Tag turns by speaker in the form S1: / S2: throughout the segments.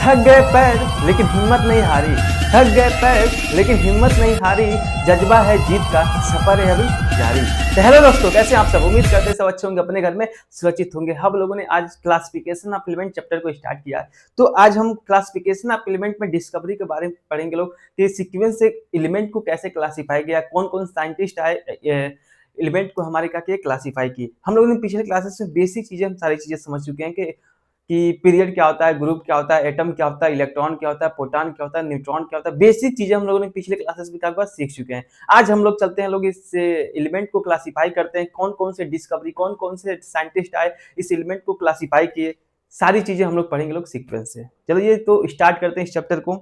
S1: थक गए पैर लेकिन हिम्मत नहीं हारी, थक गए पैर लेकिन हिम्मत नहीं हारी, जज्बा है जीत का, सफर है अभी जारी। तो हेलो दोस्तों, कैसे हैं आप सब? उम्मीद करते हैं सब अच्छे होंगे, अपने घर में सुरक्षित होंगे। हम लोगों ने आज क्लासिफिकेशन ऑफ एलिमेंट चैप्टर को स्टार्ट किया है। तो आज हम क्लासिफिकेशन ऑफ एलिमेंट में डिस्कवरी के बारे में पढ़ेंगे लोग कि सीक्वेंस से एलिमेंट को कैसे क्लासीफाई किया, कौन कौन साइंटिस्ट आए एलिमेंट को हमारे क्या किए, क्लासीफाई किए। हम लोगों ने पिछले क्लासेस में बेसिक चीजें, हम सारी चीजें समझ चुके हैं कि पीरियड क्या होता है, ग्रुप क्या होता है, एटम क्या होता है, इलेक्ट्रॉन क्या होता है, प्रोटॉन क्या होता है, न्यूट्रॉन क्या होता है। बेसिक चीजें हम लोगों ने पिछले क्लासेस में क्या सीख चुके हैं। आज हम लोग चलते हैं, लोग इस एलिमेंट को क्लासीफाई करते हैं, कौन कौन से डिस्कवरी, कौन कौन से साइंटिस्ट आए इस एलिमेंट को क्लासीफाई किए, सारी चीजें हम लोग पढ़ेंगे लोग सीक्वेंस से। चलो ये तो स्टार्ट करते हैं इस चैप्टर को।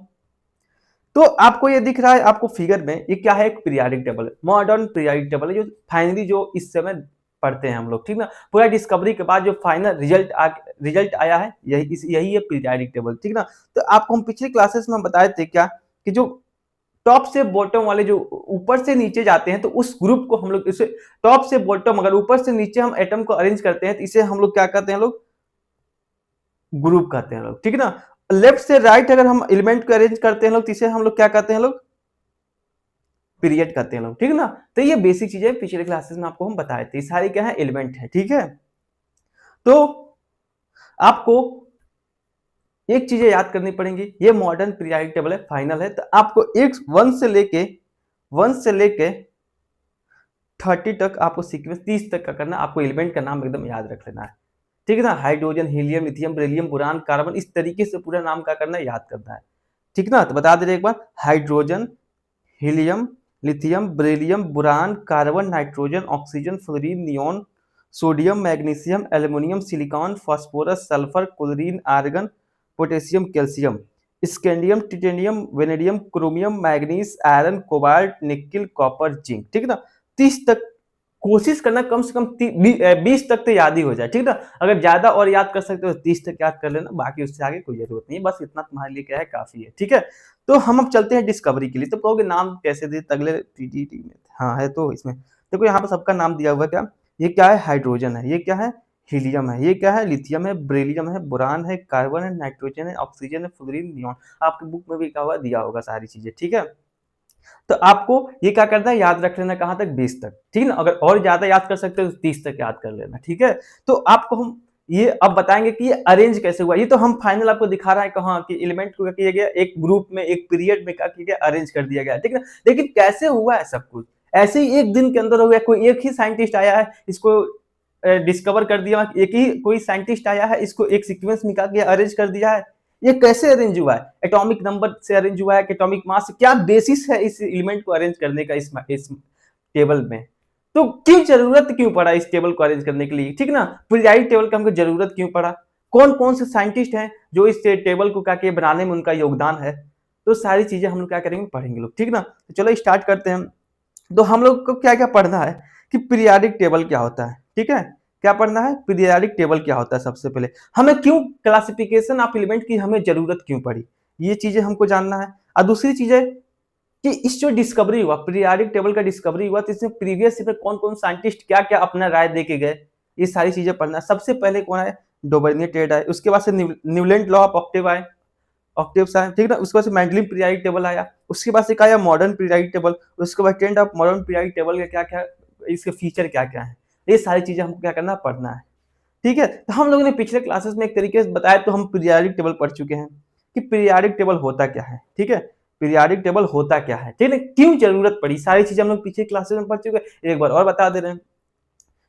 S1: तो आपको ये दिख रहा है आपको फिगर में, ये क्या है? एक periodic table, modern periodic table है, जो फाइनली जो इस समय पढ़ते हैं हम लोग, ठीक ना। पूरा डिस्कवरी के बाद जो फाइनल रिजल्ट आया है, यही है पीरियाडिक टेबल, ठीक ना। तो आपको हम पिछले क्लासेस में बताए थे क्या कि जो टॉप से बॉटम वाले जो ऊपर से नीचे जाते हैं, तो उस ग्रुप को हम लोग, इसे टॉप से बॉटम, अगर ऊपर से नीचे हम एटम को अरेंज करते हैं तो इसे हम लोग क्या कहते हैं, लोग ग्रुप कहते हैं लोग, ठीक ना। लेफ्ट से राइट अगर हम एलिमेंट को अरेंज करते हैं लोग, तो इसे हम लोग क्या कहते हैं, लोग पीरियड कहते हैं लोग, ठीक है ना। तो ये बेसिक चीजें पिछले क्लासेस में आपको हम बताए थे, सारी क्या है, एलिमेंट है, ठीक है। तो आपको एक चीजें याद करनी पड़ेंगी, ये मॉडर्न पीरियाडिक टेबल है, फाइनल है। तो आपको एक 1 से लेके 30 तक आपको सीक्वेंस 30 तक का करना, आपको एलिमेंट का नाम एकदम याद रख लेना है, ठीक है ना। Hydrogen, helium, lithium, beryllium, boron, carbon, इस तरीके से पूरा नाम का करना, याद करना है, ठीक ना। तो बता दे रहे एक बार, hydrogen, helium, lithium, beryllium, boron, carbon, nitrogen, oxygen, fluorine, neon, sodium, magnesium, aluminium, silicon, phosphorus, sulphur, chlorine, argon, potassium, calcium, scandium, titanium, vanadium, chromium, manganese, iron, cobalt, nickel, copper, zinc, ठीक ना। 30 तक कोशिश करना, कम से कम 20 तक तो याद ही हो जाए, ठीक ना। अगर ज्यादा और याद कर सकते हो 30 तक याद कर लेना, बाकी उससे आगे कोई जरूरत नहीं है, बस इतना तुम्हारे लिए क्या है, काफी है, ठीक है। तो हम अब चलते हैं डिस्कवरी के लिए। तो कहोगे नाम कैसे दे अगले टीटीटी में? हाँ है, तो इसमें देखो यहाँ पर सबका नाम दिया हुआ है, क्या ये क्या है, हाइड्रोजन है, ये क्या है, हीलियम है, ये क्या है, लिथियम है, बेरिलियम है, बोरान है, कार्बन है, नाइट्रोजन है, ऑक्सीजन है, फ्लोरीन, नियोन। आपके बुक में भी क्या हुआ, दिया होगा सारी चीजें, ठीक है। तो आपको ये क्या करना है, याद रख लेना, कहां तक, 20 तक, ठीक है ना। अगर और ज्यादा याद कर सकते हो तो 30 तक याद कर लेना, ठीक है। तो आपको हम ये अब बताएंगे कि ये अरेंज कैसे हुआ। ये तो हम फाइनल आपको दिखा रहा है कहाँ कि एलिमेंट को क्या किया गया, एक ग्रुप में, एक पीरियड में क्या किया गया, अरेंज कर दिया गया, ठीक है। लेकिन कैसे हुआ है सब कुछ, ऐसे ही एक दिन के अंदर हो गया, कोई एक ही साइंटिस्ट आया है, इसको डिस्कवर कर दिया, एक ही कोई साइंटिस्ट आया है, इसको एक सीक्वेंस निकाल के अरेंज कर दिया है। ये कैसे अरेंज हुआ है, एटॉमिक नंबर से अरेंज हुआ है कि एटॉमिक मास से, क्या बेसिस है इस एलिमेंट को अरेंज करने का इस टेबल में। तो क्यों जरूरत क्यों पड़ा इस टेबल को अरेंज करने के लिए, ठीक ना। पीरियाडिक टेबल का हमको जरूरत क्यों पड़ा, कौन कौन से साइंटिस्ट हैं जो इस टेबल को क्या बनाने में उनका योगदान है, तो सारी चीजें हम लोग क्या करेंगे, पढ़ेंगे लोग, ठीक ना। तो चलो स्टार्ट करते हैं। तो हम लोग को क्या क्या पढ़ना है कि पीरियाडिक टेबल क्या होता है, ठीक है। क्या पढ़ना है, पीरियाडिक टेबल क्या होता है, सबसे पहले हमें क्यों क्लासिफिकेशन ऑफ एलिमेंट की हमें जरूरत क्यों पड़ी, ये चीजें हमको जानना है। और दूसरी चीज है कि इस जो डिस्कवरी हुआ, पीरियाडिक टेबल का डिस्कवरी हुआ, तो इसमें प्रीवियस में कौन कौन साइंटिस्ट क्या क्या अपना राय दे के गए, ये सारी चीजें पढ़ना है। सबसे पहले कौन है, डोबर्नियर आए, उसके बाद से न्यूलैंड लॉ ऑफ ऑक्टेव आए, ऑक्टेव्स आए, ठीक है। उसके बाद से मेंडलियन पीरियाडिक टेबल आया, उसके बाद से आया मॉडर्न पीरियाडिक टेबल, उसके बाद trend of modern periodic table का क्या क्या, इसके फीचर क्या क्या है, ये सारी चीजें हमको क्या करना, पढ़ना है, ठीक है। तो हम लोगों ने पिछले क्लासेस में एक तरीके से बताया, तो हम पीरियाडिक टेबल पढ़ चुके हैं कि पीरियाडिक टेबल होता क्या है, ठीक है। पीरियाडिक टेबल होता क्या है, ठीक है, क्यों जरूरत पड़ी, सारी चीजें हम लोग पिछले क्लासेस में पढ़ चुके हैं। एक बार और बता दे रहे हैं,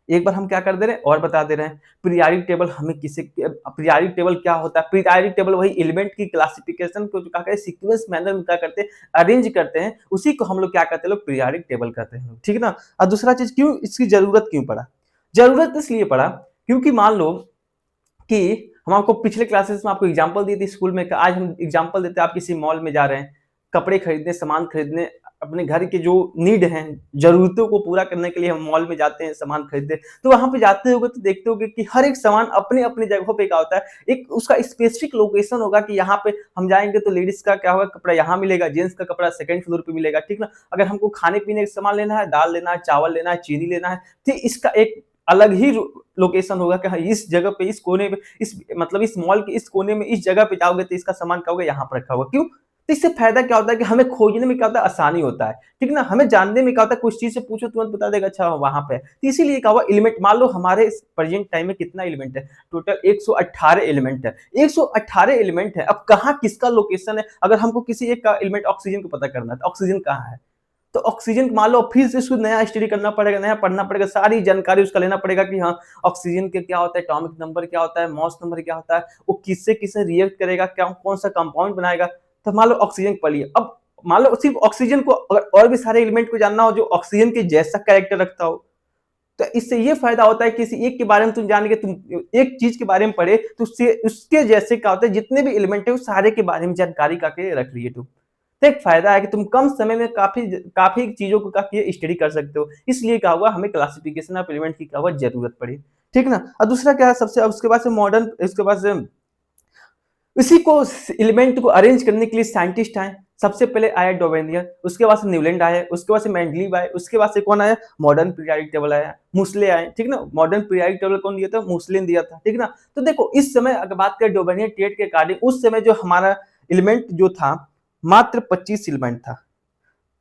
S1: एक बार हम क्या कर दे रहे हैं, और बता दे रहे हैं। पीरियाडिक टेबल हमें किसे, पीरियाडिक टेबल क्या होता है, पीरियाडिक टेबल वही एलिमेंट की क्लासिफिकेशन को जो क्या कहते हैं, सीक्वेंस मैनर में क्या करते हैं, अरेंज करते हैं, उसी को हम लोग क्या कहते हैं, लोग पीरियाडिक टेबल कहते हैं, ठीक है ना। और दूसरा चीज, क्यों इसकी जरूरत क्यों पड़ा, जरूरत इसलिए पड़ा क्योंकि मान लो कि हम आपको पिछले क्लासेस में आपको एग्जांपल दिए थे स्कूल में, आज हम एग्जांपल देते हैं, आप किसी मॉल में जा रहे हैं कपड़े खरीदने, सामान खरीदने, अपने घर के जो नीड हैं, जरूरतों को पूरा करने के लिए हम मॉल में जाते हैं सामान खरीदते। तो वहां पे जाते होगे तो देखते होगे कि हर एक सामान अपने अपने जगहों पे क्या होता है, एक उसका स्पेसिफिक लोकेशन होगा कि यहाँ पे हम जाएंगे तो लेडीज का क्या होगा, कपड़ा यहाँ मिलेगा, जेंट्स का कपड़ा सेकंड फ्लोर पे मिलेगा, ठीक ना। अगर हमको खाने पीने का सामान लेना है, दाल लेना है, चावल लेना है, चीनी लेना है, तो इसका एक अलग ही लोकेशन होगा कि हाँ इस जगह पे, इस कोने पे, इस मतलब इस मॉल के इस कोने में इस जगह पे जाओगे तो इसका सामान क्या होगा, यहाँ पर रखा होगा। क्यों? तो इससे फायदा क्या होता है कि हमें खोजने में क्या होता है, आसानी होता है, ठीक ना। हमें जानने में क्या होता है, कुछ चीज से पूछो तुरंत बता देगा, अच्छा वहां पे है। तो इसीलिए क्या हुआ, एलिमेंट मान लो हमारे प्रेजेंट टाइम में कितना एलिमेंट है, टोटल 118 एलिमेंट है। 118 एलिमेंट है, अब कहाँ किसका लोकेशन है, अगर हमको किसी एक का एलिमेंट ऑक्सीजन को पता करना है तो ऑक्सीजन कहाँ है, तो ऑक्सीजन मान लो फिर से उसको नया स्टडी करना पड़ेगा, नया पढ़ना पड़ेगा, सारी जानकारी उसका लेना पड़ेगा कि हाँ ऑक्सीजन के क्या होता है, एटॉमिक नंबर क्या होता है, मॉस नंबर क्या होता है, वो किससे किससे रिएक्ट करेगा, क्या कौन सा कंपाउंड बनाएगा। तो मान लो ऑक्सीजन पढ़ लिया, अब मान लो सिर्फ ऑक्सीजन को, अगर और भी सारे एलिमेंट को जानना हो जो ऑक्सीजन के जैसा कैरेक्टर रखता हो, तो इससे ये फायदा होता है किसी एक के बारे में तुम जान के, तुम एक चीज के बारे में पढ़े तो उससे उसके जैसे क्या होता है, जितने भी एलिमेंट है वो सारे के बारे में जानकारी करके रख लिए तुम। तो एक फायदा है कि तुम कम समय में काफी काफी चीजों को काफी स्टडी कर सकते हो। इसलिए क्या हुआ, हमें क्लासिफिकेशन ऑफ एलिमेंट की क्या हुआ, जरूरत पड़ी, ठीक ना। और दूसरा क्या है, सबसे उसके बाद से मॉडर्न, इसके बाद से इसी को एलिमेंट को अरेंज करने के लिए साइंटिस्ट आए। सबसे पहले आया डोवेनियर, उसके बाद से न्यूलैंड आया, उसके बाद से मेंडलीव आए, उसके बाद से कौन आया, मॉडर्न पीरियोडिक टेबल आया, मुस्ले आए, ठीक ना। मॉडर्न पीरियोडिक टेबल कौन दिया था, मुस्ले ने दिया था, ठीक ना। तो देखो इस समय अगर बात करें डोवेनियर टेट के अकॉर्डिंग, उस समय जो हमारा एलिमेंट जो था मात्र 25 एलिमेंट था।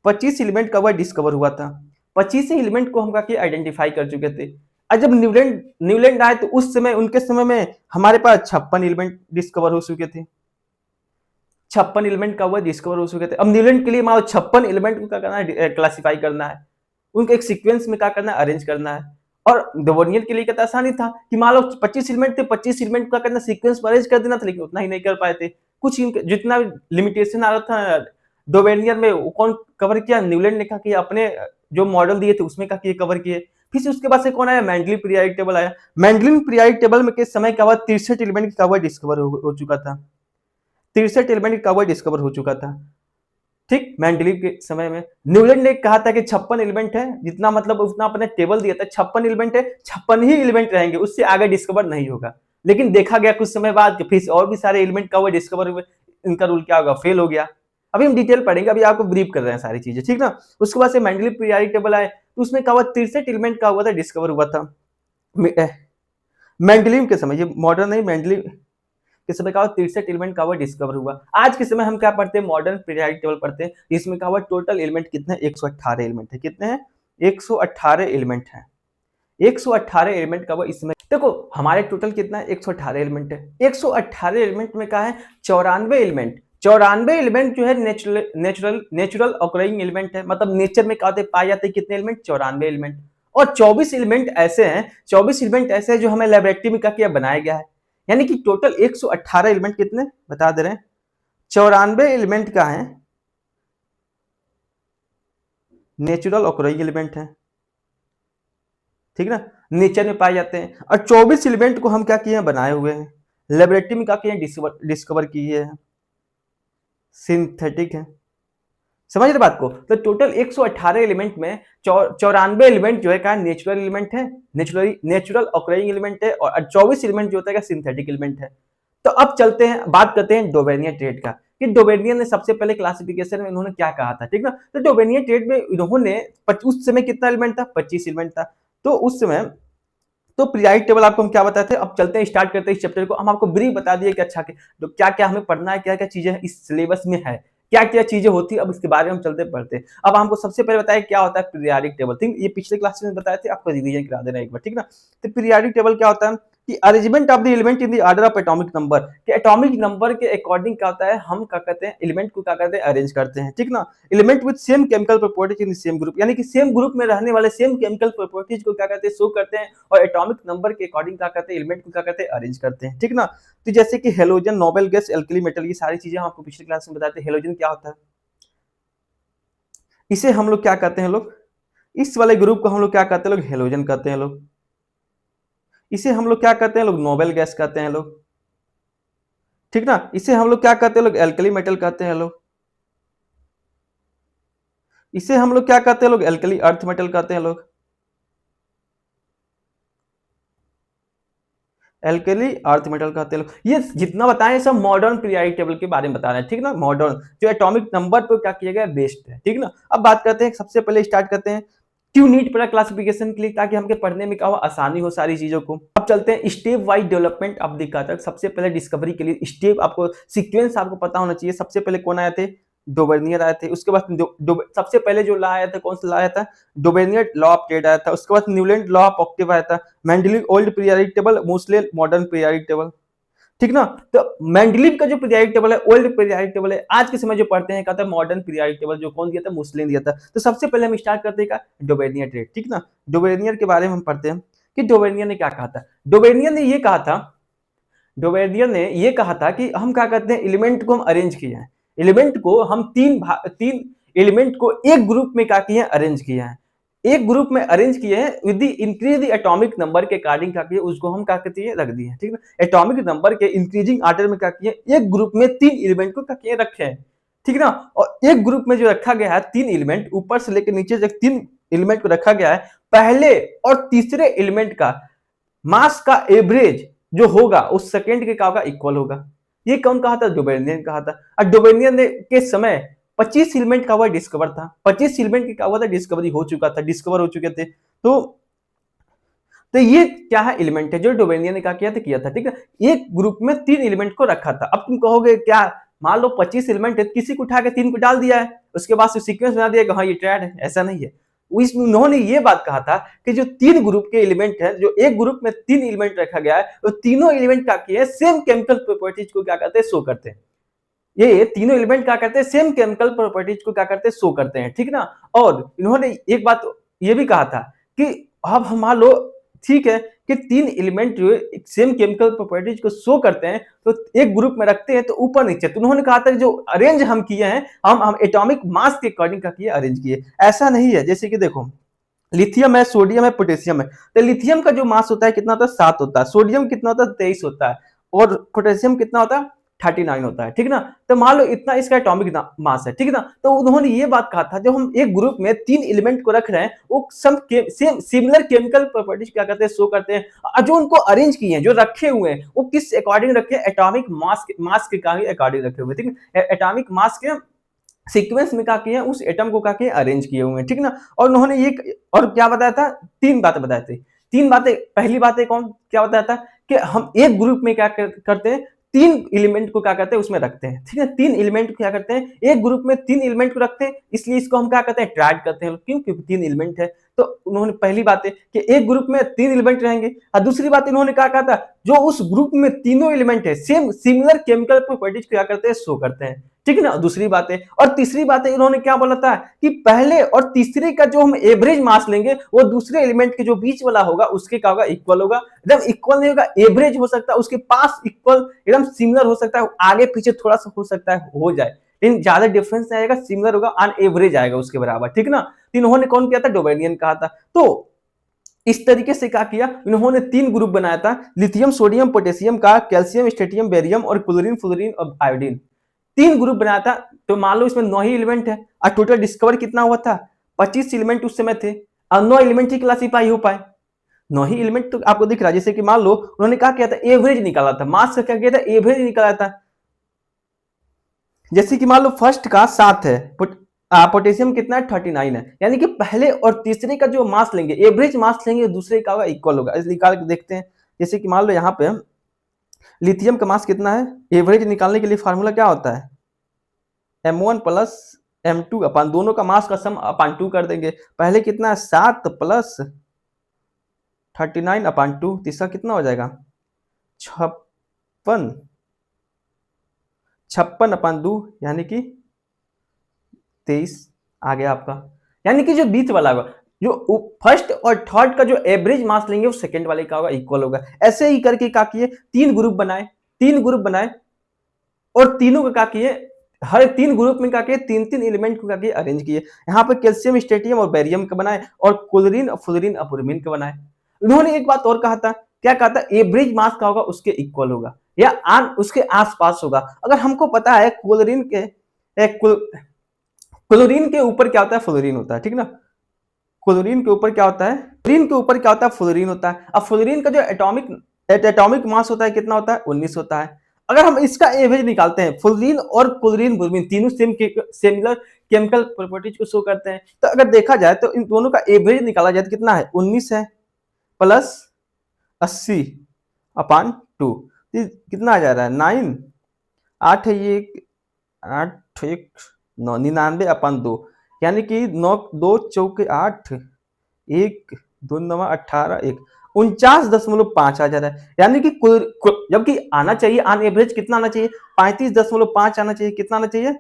S1: 25 एलिमेंट का वह डिस्कवर हुआ था, 25 एलिमेंट को हम क्या आइडेंटिफाई कर चुके थे। और जब न्यूलैंड न्यूलैंड आए तो उस समय, उनके समय में हमारे पास 56 एलिमेंट डिस्कवर हो चुके थे, 56 एलिमेंट का हुआ डिस्कवर हो चुके थे। अब न्यूलैंड के लिए मान लो 56 एलिमेंट को क्या करना है, क्लासिफाई करना है, उनको एक सीक्वेंस में क्या करना है, अरेंज करना है। और डोवेनियर के लिए क्या आसानी था कि मान लो 25 एलिमेंट थे, 25 एलिमेंट को क्या करना, सीक्वेंस में अरेंज कर देना था, लेकिन उतना ही नहीं कर पाए थे। कुछ जितना लिमिटेशन आ रहा था डोवेनियर में, वो कौन कवर किया, न्यूलैंड ने कहा कि अपने जो मॉडल दिए थे उसमें क्या किए, कवर किए। फिर से उसके बाद से कौन आया, मेंडलीव पीरियोडिक टेबल आया। मेंडलीव पीरियोडिक टेबल में के समय क्या हुआ, 63 एलिमेंट का हुआ डिस्कवर हो चुका था, 63 एलिमेंट का हुआ डिस्कवर हो चुका था, ठीक। मेंडलीव के समय में न्यूलैंड ने कहा था कि 56 एलिमेंट है, जितना मतलब उतना अपने टेबल दिया था, 56 एलिमेंट है, 56 ही एलिमेंट रहेंगे, उससे आगे डिस्कवर नहीं होगा। लेकिन देखा गया कुछ समय बाद कि फिर और भी सारे एलिमेंट का हुआ डिस्कवर हुए, इनका रूल क्या होगा, फेल हो गया। अभी हम डिटेल पढ़ेंगे, अभी आपको ब्रीफ कर रहे हैं सारी चीजें, ठीक ना। उसके बाद से मेंडलीव पीरियोडिक टेबल आए, तो उसमें क्या हुआ, 63 एलिमेंट का हुआ था, डिस्कवर हुआ था मेंडलीव के समय। ये मॉडर्न नहीं, मेंडलीव के समय का 63 एलिमेंट का हुआ डिस्कवर हुआ। आज के समय हम क्या पढ़ते हैं, मॉडर्न पीरियोडिक टेबल पढ़ते हैं। इसमें क्या हुआ, टोटल एलिमेंट कितने, 118 एलिमेंट है। कितने हैं, 118 एलिमेंट है। 118 एलिमेंट का हुआ इसमें। देखो हमारे टोटल कितना है, 118 एलिमेंट है। 118 एलिमेंट में क्या है, 94 एलिमेंट, 94 एलिमेंट जो है नेचुरल ऑकरिंग एलिमेंट है, मतलब नेचर में क्या होते पाए जाते हैं, कितने एलिमेंट, 94 एलिमेंट। और 24 एलिमेंट ऐसे हैं, 24 एलिमेंट ऐसे हैं जो हमें लेबोरेटरी में क्या बनाया गया है। यानी कि टोटल 118 एलिमेंट कितने बता दे रहे हैं, 94 एलिमेंट का है नेचुरल ऑकरिंग एलिमेंट है, ठीक ना, नेचर में पाए जाते हैं। और 24 एलिमेंट को हम क्या किए हैं, बनाए हुए हैं, लेबोरेटरी में क्या किए हैं, डिस्कवर किए हैं, सिंथेटिक है। समझ रहे बात को। तो टोटल 118 एलिमेंट में 94 एलिमेंट जो है क्या नेचुरल एलिमेंट है, नेचुरल ऑकरिंग एलिमेंट है, और 24 एलिमेंट जो होता है सिंथेटिक एलिमेंट है। तो अब चलते हैं, बात करते हैं डोवेनियर टेट का, कि डोवेनियर ने सबसे पहले क्लासिफिकेशन में इन्होंने क्या कहा था, ठीक ना। तो डोवेनियर टेट में इन्होंने उस समय कितना एलिमेंट था, 25 एलिमेंट था। तो उस समय तो पीरियोडिक टेबल आपको हम क्या बताते हैं। अब चलते हैं, स्टार्ट करते हैं इस चैप्टर को। हम आपको ब्रीफ बता दिए कि अच्छा तो क्या क्या हमें पढ़ना है, क्या क्या चीजें इस सिलेबस में है, क्या क्या चीजें होती है। अब इसके बारे में हम चलते पढ़ते हैं। अब हमको सबसे पहले बताया क्या होता है पीरियोडिक टेबल, ठीक। ये पिछले क्लास में बताए थे, आपको रिवीजन करा देना एक बार, ठीक ना। तो पीरियोडिक टेबल क्या होता है कि arrangement of the element in the order of atomic number, कि एटॉमिक नंबर के अकॉर्डिंग क्या होता है, हम क्या कहते हैं, एलिमेंट को क्या करते हैं, अरेंज करते हैं, ठीक ना। Element with same chemical properties in the same group, यानी कि सेम ग्रुप में रहने वाले सेम केमिकल प्रॉपर्टीज को क्या कहते हैं, शो करते हैं, और एटॉमिक नंबर के अकॉर्डिंग क्या करते हैं, एलिमेंट को क्या करते हैं, अरेंज करते हैं, ठीक ना। तो जैसे कि halogen, noble gas, alkali metal, ये सारी चीजें हम आपको पिछले क्लास में बताते हैं। हेलोजन क्या होता है, इसे हम लोग क्या कहते हैं, लोग इस वाले ग्रुप को हम लोग क्या कहते हैं, लोग हेलोजन कहते हैं लोग। इसे हम लोग क्या कहते हैं, लोग नोबेल गैस कहते हैं लोग, ठीक ना। इसे हम लोग क्या कहते हैं, लोग एल्कली मेटल कहते हैं लोग। इसे हम लोग क्या कहते हैं, लोग एल्कली अर्थ मेटल कहते हैं लोग, एल्कली अर्थ मेटल कहते हैं लोग। ये जितना बताएं सब मॉडर्न पीरियोडिक टेबल के बारे में बता रहे हैं, ठीक ना। मॉडर्न जो एटॉमिक नंबर पर क्या किया गया, बेस्ड है, ठीक ना। अब बात करते हैं, सबसे पहले स्टार्ट करते हैं ट्यू नीट पड़ा क्लासिफिकेशन के लिए, ताकि हमके पढ़ने में क्या हो, आसानी हो सारी चीजों को। अब चलते हैं step wise development of the Kathak. सबसे पहले डिस्कवरी के लिए स्टेप आपको, सीक्वेंस आपको पता होना चाहिए। सबसे पहले कौन आए थे, डोबर्नियर आए थे। उसके बाद सबसे पहले जो लॉ आया था, कौन सा लॉ आया था, डोबर्नियर लॉ ऑफ ट्रेड आया था। उसके बाद न्यूलैंड लॉ ऑफ ऑक्टेव आया था। Mendeleev old periodic table, Moseley modern periodic table, ठीक ना। तो मेंडलीव का जो पीरियोडिक टेबल है, ओल्ड पीरियोडिक टेबल है, आज के समय जो पढ़ते हैं कहता है मॉडर्न पीरियोडिक टेबल, जो कौन दिया था, मोस्ले ने दिया था। तो सबसे पहले हम स्टार्ट करते हैं डोबर्नियर ट्रेड, ठीक ना। डोबर्नियर के बारे में हम पढ़ते हैं कि डोबर्नियर ने क्या कहा था। डोबर्नियर ने ये कहा था, डोबर्नियर ने ये कहा था कि हम क्या करते हैं, एलिमेंट को हम अरेंज किए हैं। एलिमेंट को हम तीन एलिमेंट को एक ग्रुप में क्या किए हैं, अरेंज किए हैं। एक ग्रुप में अरेंज किए हैं with the increase the atomic number के अकॉर्डिंग क्या किए, उसको हम क्या कहते हैं, रख दिए, ठीक है। एटॉमिक नंबर के इंक्रीजिंग ऑर्डर में क्या किए, एक ग्रुप में तीन एलिमेंट को क्या किए, रखे हैं, ठीक ना। और एक ग्रुप में जो रखा गया है तीन एलिमेंट, ऊपर से लेकर नीचे तक तीन एलिमेंट को रखा गया है। पहले और तीसरे एलिमेंट का मास का एवरेज जो होगा उस सेकंड के क्या होगा, इक्वल होगा। ये कौन कहा था, डोबर्नियर ने कहा था। और डोबर्नियर ने के समय 25 एलिमेंट का हुआ डिस्कवर था। 25 एलिमेंट की क्या हुआ था, डिस्कवरी हो चुका था, डिस्कवर हो चुके थे। तो ये क्या है, एलिमेंट है जो डोबर्नियर ने क्या किया था, ठीक है। एक ग्रुप में तीन एलिमेंट को रखा था। अब तुम कहोगे क्या, मान लो 25 एलिमेंट है, किसी को उठा के तीन को डाल दिया है, उसके बाद से सीक्वेंस बना दिया, हाँ ये ट्रेड है, ऐसा नहीं है। उन्होंने ये बात कहा था कि जो तीन ग्रुप के एलिमेंट है, जो एक ग्रुप में तीन एलिमेंट रखा गया है, तो तीनों एलिमेंट क्या किए, सेम केमिकल प्रॉपर्टीज को क्या करते हैं, शो करते हैं। ये तीनों एलिमेंट क्या करते हैं, सेम केमिकल प्रॉपर्टीज को क्या करते हैं, शो करते हैं, ठीक ना। और इन्होंने एक बात ये भी कहा था कि अब हम मान लो, ठीक है, कि तीन एलिमेंट जो सेम केमिकल प्रॉपर्टीज को शो करते हैं, तो एक ग्रुप में रखते हैं तो ऊपर नीचे। तो उन्होंने कहा था कि जो अरेंज हम किए हैं, हम एटॉमिक मास के अकॉर्डिंग का किए, अरेंज किए। ऐसा नहीं है, जैसे कि देखो लिथियम है, सोडियम है, पोटेशियम है। तो लिथियम का जो मास होता है कितना होता है, 7 होता है। सोडियम कितना होता है, 23 होता है। और पोटेशियम कितना होता है, 39 होता है, ठीक ना। तो मान लो इतना इसका एटॉमिक मास है, ठीक ना। तो उन्होंने ये बात कहा था, जब हम एक ग्रुप में तीन एलिमेंट को रख रहे हैं, वो सब सेम सिमिलर केमिकल प्रॉपर्टीज क्या करते हैं, शो करते हैं। और जो उनको अरेंज किए हैं, जो रखे हुए हैं, वो किस अकॉर्डिंग रखे हैं, एटॉमिक मास के अकॉर्डिंग रखे हुए, ठीक है। एटॉमिक मास के सीक्वेंस में क्या किए, उस एटम को क्या किए, अरेंज किए हुए हैं, ठीक ना। और उन्होंने ये और क्या बताया था, तीन बातें बताए थे। तीन बातें, पहली बात कौन क्या बताया था कि हम एक ग्रुप में क्या करते हैं, तीन एलिमेंट को क्या करते हैं, उसमें रखते हैं, ठीक है। तीन एलिमेंट को क्या करते हैं, एक ग्रुप में तीन एलिमेंट को रखते हैं, इसलिए इसको हम क्या करते हैं, ट्राइड करते हैं। क्यों, क्योंकि तीन एलिमेंट है। तो उन्होंने पहली बात है कि एक ग्रुप में तीन एलिमेंट रहेंगे। और दूसरी बात इन्होंने क्या कहा था, जो उस ग्रुप में तीनों एलिमेंट है, सेम सिमिलर केमिकल प्रॉपर्टीज क्या करते हैं, शो करते हैं, ठीक है ना। दूसरी बात है, और तीसरी बात है, इन्होंने क्या बोला था कि पहले और तीसरे का जो हम एवरेज मास लेंगे, वो दूसरे एलिमेंट के जो बीच वाला होगा उसके क्या होगा, इक्वल होगा। एकदम इक्वल नहीं होगा, एवरेज हो सकता है, उसके पास इक्वल एकदम सिमिलर हो सकता है, आगे पीछे थोड़ा सा हो सकता है, हो जाए, लेकिन ज्यादा डिफरेंस नहीं आएगा, सिमिलर होगा, ऑन एवरेज आएगा उसके बराबर, ठीक ना। तो इन्होंने कौन किया था, डोबेनियन कहा था। तो इस तरीके से क्या किया, इन्होंने तीन ग्रुप बनाया था, लिथियम, सोडियम, पोटेशियम का, कैल्शियम, स्ट्रोंटियम, बेरियम और क्लोरीन, फ्लोरीन और आयोडीन। तीन ग्रुप बनाया था। तो मान लो इसमें 9 ही एलिमेंट है, और टोटल डिस्कवर कितना हुआ था, 25 एलिमेंट उस समय थे, और 9 एलिमेंट ही क्लासीफाई हो पाए। 9 ही एलिमेंट तो आपको दिख रहा है। जैसे कि मान लो उन्होंने क्या किया था, एवरेज निकाला था, मास का क्या किया था, एवरेज निकाला था। जैसे कि मान लो फर्स्ट का 7 है, पोटेशियम कितना है, 39 है, यानी कि पहले और तीसरे का जो मास लेंगे, एवरेज मास लेंगे, दूसरे का इक्वल होगा। इस निकाल के देखते हैं। जैसे कि मान लो यहाँ पे लिथियम का मास कितना है, एवरेज निकालने के लिए फार्मूला क्या होता है, M1 प्लस M2 अपन दोनों का मास का सम अपन 2 कर देंगे। पहले कितना है, 7 प्लस 39 अपन 2, तीसरा कितना हो जाएगा, 56 अपन 2, यानी कि 23 आ गया आपका। यानी कि जो बीच वाला होगा, जो फर्स्ट और थर्ड का जो एवरेज मास लेंगे, वो सेकंड वाले का होगा, इक्वल होगा। ऐसे ही करके क्या किए, तीन ग्रुप बनाए, और तीनों का क्या किए, हर तीन ग्रुप में क्या किए, तीन तीन एलिमेंट को क्या किए, अरेंज किए। यहाँ पे कैल्शियम, स्ट्रोंटियम और बेरियम का बनाए, और क्लोरीन, फ्लोरीन और ब्रोमीन का बनाए। उन्होंने एक बात और कहा था, क्या कहा था, एवरेज मास का होगा उसके इक्वल होगा, या उसके आसपास होगा। अगर हमको पता है क्लोरीन के ऊपर क्या होता है, फ्लोरीन होता है, ठीक ना। क्लोरीन के ऊपर क्या होता है, फ्लोरीन होता है। अब फ्लोरीन का जो एटॉमिक मास होता है कितना होता है, 19 होता है। अगर हम इसका एवरेज निकालते हैं, फ्लोरीन और क्लोरीन ब्रोमीन तीनों सिमिलर केमिकल प्रॉपर्टीज को शो करते हैं, तो अगर देखा जाए तो इन दोनों का एवरेज निकाला जाए तो कितना है, 19 है प्लस 80 अपान 2, कितना आ जा रहा है 9, 8 है ये, 8 1 9, 99 अपान 2, यानी कि 9 2 चौके 8, 1 2 9 18 1 49.5 आ जा रहा है, यानी कि जबकि आना चाहिए ऑन एवरेज कितना आना चाहिए, 35.5 आना चाहिए, कितना आना चाहिए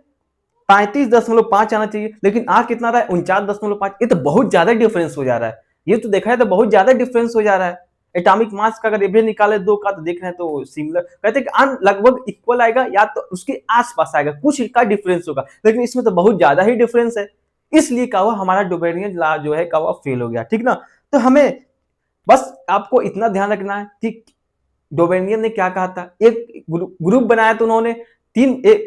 S1: 35.5 आना चाहिए, लेकिन आ कितना रहा है 49.5, ये तो बहुत ज्यादा डिफरेंस हो जा रहा है, ये तो देखा है तो बहुत ज्यादा डिफरेंस हो जा रहा है। एटॉमिक मास का अगर एवरेज निकाले दो का तो देख रहे हैं तो सिमिलर कहते हैं कि लगभग इक्वल आएगा या तो उसके आसपास आएगा, कुछ का डिफरेंस होगा, लेकिन इसमें तो बहुत ज्यादा ही डिफरेंस है, इसलिए कहा हमारा डोबेरियन लॉ जो है कहा फेल हो गया, ठीक ना। तो हमें बस आपको इतना ध्यान रखना है कि डोबेरियन ने क्या कहा था, एक ग्रुप बनाया था उन्होंने,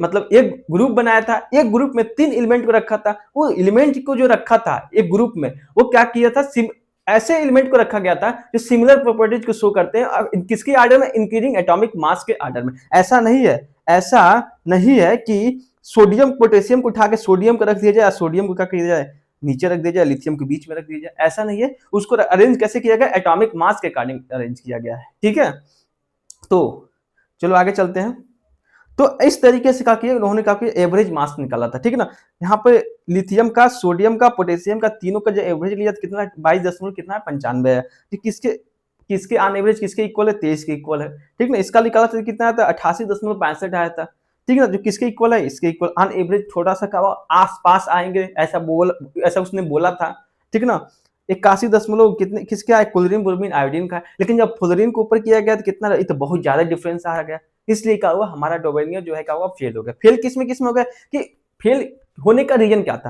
S1: मतलब एक ग्रुप बनाया था, एक ग्रुप में 3 एलिमेंट को रखा था, वो एलिमेंट को जो रखा था एक ग्रुप में वो क्या किया था, ऐसे एलिमेंट को रखा गया था जो सिमिलर प्रॉपर्टीज को शो करते हैं, किसके आर्डर में, इंक्रीजिंग एटॉमिक मास के आर्डर में। ऐसा नहीं है कि सोडियम पोटेशियम को उठा के सोडियम को रख दिया जाए, सोडियम को क्या किया जाए नीचे रख दिया जाए, लिथियम के बीच में रख दिया जाए, ऐसा नहीं है, उसको अरेंज कैसे किया गया, एटॉमिक मास के अकॉर्डिंग अरेंज किया गया है, ठीक है। तो चलो आगे चलते हैं। तो इस तरीके से उन्होंने कहा कि एवरेज मास निकाला था, ठीक है ना। यहाँ पे लिथियम का, सोडियम का, पोटेशियम का तीनों का जो एवरेज लिया था कितना 22 कितना है 95 है, किसके ऑन एवरेज किसके इक्वल है, 23 के इक्वल है, ठीक ना। इसका निकाला था कितना था 88.65 आया था, ठीक है ना, जो किसके इक्वल है, इसके इक्वल। ऑन एवरेज थोड़ा सा का आसपास आएंगे ऐसा उसने बोला था, ठीक ना। 81 कितने किसके आए, क्लोरीन ब्रोमीन आयोडीन का, लेकिन जब फ्लोरीन को ऊपर किया गया तो कितना, तो बहुत ज्यादा डिफरेंस आ गया, इसलिए क्या हुआ हमारा डोबेरियन जो है क्या हुआ फेल हो गया। फेल किसमें हो गया, कि फेल होने का रीजन क्या था,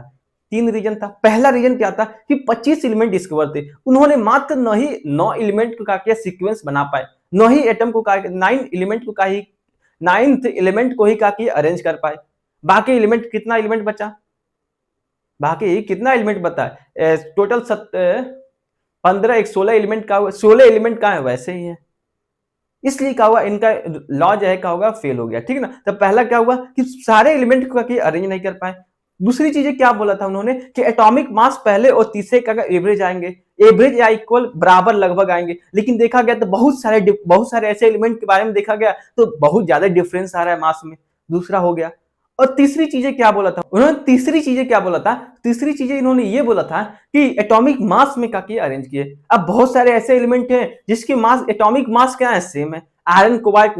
S1: 3 रीजन था। पहला रीजन क्या था कि 25 एलिमेंट डिस्कवर थे, उन्होंने मात्र 9 एलिमेंट को का सीक्वेंस बना पाए, 9 ही एटम को 9 एलिमेंट को 9th एलिमेंट को ही का अरेंज कर पाए, बाकी एलिमेंट कितना एलिमेंट बचा, बाकी कितना एलिमेंट बता है टोटल 15 16 एलिमेंट का, 16 एलिमेंट का है वैसे ही है, इसलिए क्या हुआ इनका लॉ जो है क्या होगा फेल हो गया, ठीक है ना। तो पहला क्या हुआ कि सारे एलिमेंट को अरेंज नहीं कर पाए। दूसरी चीजें क्या बोला था उन्होंने कि एटॉमिक मास पहले और तीसरे का एवरेज आएंगे, एवरेज या इक्वल बराबर लगभग आएंगे, लेकिन देखा गया तो बहुत सारे ऐसे एलिमेंट के बारे में देखा गया तो बहुत ज्यादा डिफरेंस आ रहा है मास में, दूसरा हो गया। और तीसरी चीजें क्या बोला था उन्होंने, तीसरी चीजें इन्होंने ये बोला था कि एटॉमिक मास में का अरेंज किए। अब बहुत सारे ऐसे एलिमेंट हैं जिसके मास, एटॉमिक मास क्या है, सेम है, आयरन कोबाल्ट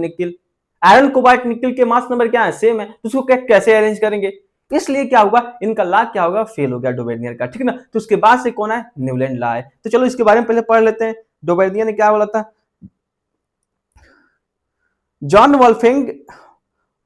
S1: निकिल के मास नंबर क्या है, सेम है, तो उसको कैसे अरेंज करेंगे, इसलिए क्या होगा इनका लॉ क्या होगा फेल हो गया डोबेरियन का, ठीक है ना। तो उसके बाद से कौन है, न्यूलैंड लॉ है। तो चलो इसके बारे में पहले पढ़ लेते हैं, डोबेरियन ने क्या बोला था। जॉन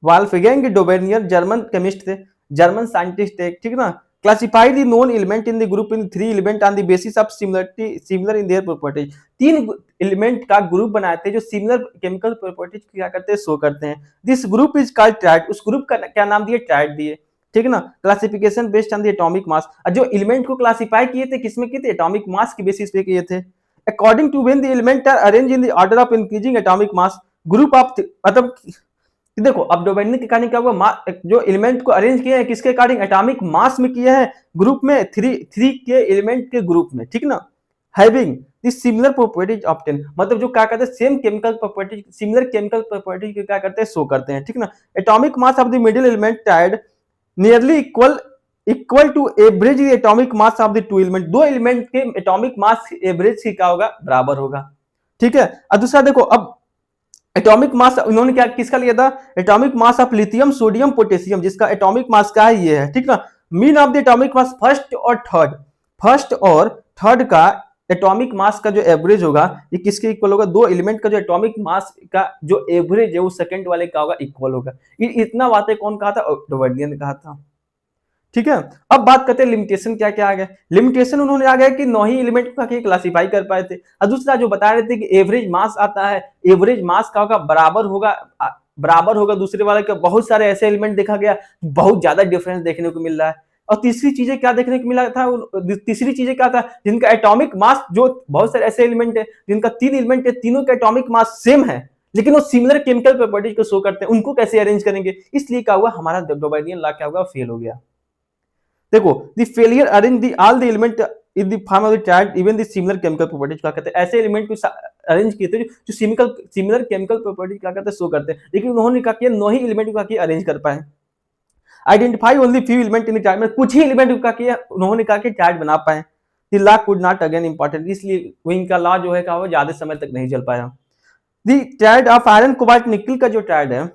S1: वाल्फगैंग डोबेरियन जर्मन केमिस्ट थे, जर्मन साइंटिस्ट थे, ठीक है ना। Classify the known element in the group in 3 element on the basis of similar in their properties. 3 element का ग्रुप बनाए थे जो सिमिलर केमिकल प्रॉपर्टीज क्या करते हैं, शो करते हैं। This group is called tried, उस ग्रुप का क्या नाम दिए, ट्राइड दिए, ठीक है ना। Classification based on the atomic mass, जो एलिमेंट को क्लासिफाई किए थे किसमें किए थे, एटॉमिक मास के बेसिस पे किए थे। According to when the element are arrange in the order of increasing atomic mass, group of मतलब देखो अब डोबेरियन के कारण क्या हुआ, जो एलिमेंट को अरेंज किए हैं किसके अकॉर्डिंग, एटॉमिक मास में किए हैं, ग्रुप में 3 के एलिमेंट के ग्रुप में, ठीक ना। Having this similar properties obtain, मतलब जो क्या करते हैं same chemical properties, similar chemical properties क्या करते हैं, शो करते हैं, ठीक ना। Atomic mass of the middle element tied nearly equal to average atomic mass of the 2 element, 2 element के एटॉमिक मास एवरेज की क्या होगा, बराबर होगा, ठीक है। और दूसरा देखो अब एटॉमिक मास उन्होंने क्या किसका लिया था, atomic mass of lithium sodium potassium, जिसका एटॉमिक मास का है ये है, ठीक ना। Mean of the atomic mass first और थर्ड का एटॉमिक मास का जो एवरेज होगा ये किसके इक्वल होगा, 2 एलिमेंट का जो एटॉमिक मास का जो एवरेज है वो सेकंड वाले का होगा, इक्वल होगा। इतना बातें कौन कहा था, डोबेरियन ने कहा था, ठीक है। अब बात करते हैं लिमिटेशन क्या क्या आ गया। लिमिटेशन उन्होंने आ गया कि 9 ही एलिमेंट को क्लासिफाई कर पाए थे, और दूसरा जो बता रहे थे कि एवरेज मास आता है, एवरेज मास का होगा बराबर होगा दूसरे वाले का। बहुत सारे ऐसे एलिमेंट देखा गया, बहुत ज्यादा डिफरेंस देखने को मिल रहा है। और तीसरी चीजें क्या देखने को मिला था, तीसरी चीजें क्या था, जिनका एटॉमिक मास, जो बहुत सारे ऐसे एलिमेंट है जिनका 3 एलिमेंट है, तीनों का एटॉमिक मास सेम है, लेकिन वो सिमिलर केमिकल प्रॉपर्टीज को शो करते हैं, उनको कैसे अरेंज करेंगे? इसलिए क्या हुआ, हमारा डोबेनियन लॉ क्या होगा, फेल हो गया। देखो, the failure arrange the all the element in the form of the chart even the similar chemical properties क्या कहते हैं, ऐसे एलिमेंट को अरेंज किए थे जो सिमिलर केमिकल प्रॉपर्टीज क्या कहते हैं, शो करते हैं, लेकिन उन्होंने क्या किया, 9 ही एलिमेंट को क्या अरेंज कर पाए। Identify only few element in the chart, में कुछ ही एलिमेंट को क्या किया उन्होंने, क्या चार्ट बना पाए। The law could not again important, इसलिए विंग का लॉ जो है क्या, वो ज्यादा समय तक नहीं चल पाया। The chart of iron cobalt nickel का जो चार्ट है,